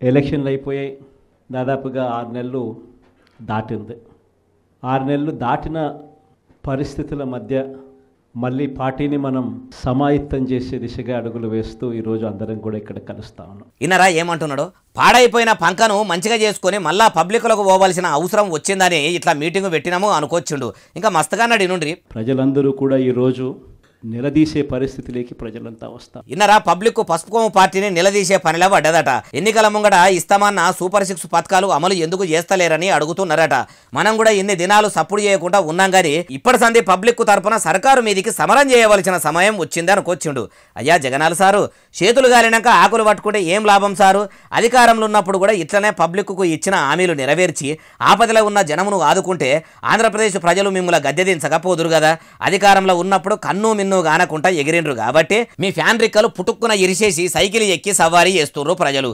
ఎలక్షన్లు అయిపోయాయి. దాదాపుగా 6 నెలలు దాటింది. 6 నెలలు దాటిన పరిస్థితుల మధ్య మళ్ళీ పార్టీని మనం సమాయత్తం చేసే దిశగా అడుగులు వేస్తూ ఈరోజు అందరం కూడా ఇక్కడ కలుస్తా ఉన్నాం. ఇన్నరా ఏమంటున్నాడు? పాడైపోయిన పంకను మంచిగా చేసుకొని మళ్ళా పబ్లిక్లకు పోవాల్సిన అవసరం వచ్చిందని ఇట్లా మీటింగ్ పెట్టినాము అనుకోవచ్చుండు. ఇంకా మస్తుగా నడినుండ్రి. ప్రజలందరూ కూడా ఈరోజు నిలదీసే పరిస్థితిలోకి ప్రజలంతా వస్తారు. ఇన్నరా పబ్లిక్ పసుపుకోము పార్టీని నిలదీసే పనిలా పడ్డదట. ఎన్నికల ముంగట ఇస్తామన్న సూపర్ 6 పథకాలు అమలు ఎందుకు చేస్తలేరని అడుగుతున్నారట. మనం కూడా ఇన్ని దినాలు సప్పుడు చేయకుండా ఉన్నాం కానీ ఇప్పటి సంది పబ్లిక్ తరపున సర్కారు మీదికి సమరం చేయవలసిన సమయం వచ్చింది అనుకొచ్చిండు. అయ్యా జగనాలు సారు, చేతులు గాలినాక ఆకులు పట్టుకుంటే ఏం లాభం సారు? అధికారంలో ఉన్నప్పుడు కూడా ఇట్లనే పబ్లిక్కు ఇచ్చిన హామీలు నెరవేర్చి ఆపదలో ఉన్న జనమును ఆదుకుంటే ఆంధ్రప్రదేశ్ ప్రజలు మిమ్మల్ని గద్దెదించకపోదురు కదా. అధికారంలో ఉన్నప్పుడు కన్ను మిన్ను గానకుంటా ఎగిరిండ్రు కాబట్టి మీ ఫ్యాన్ రిక్కలు పుట్టుక్కున ఇరిసేసి సైకిల్ ఎక్కి సవారీ చేస్తుర్రు ప్రజలు.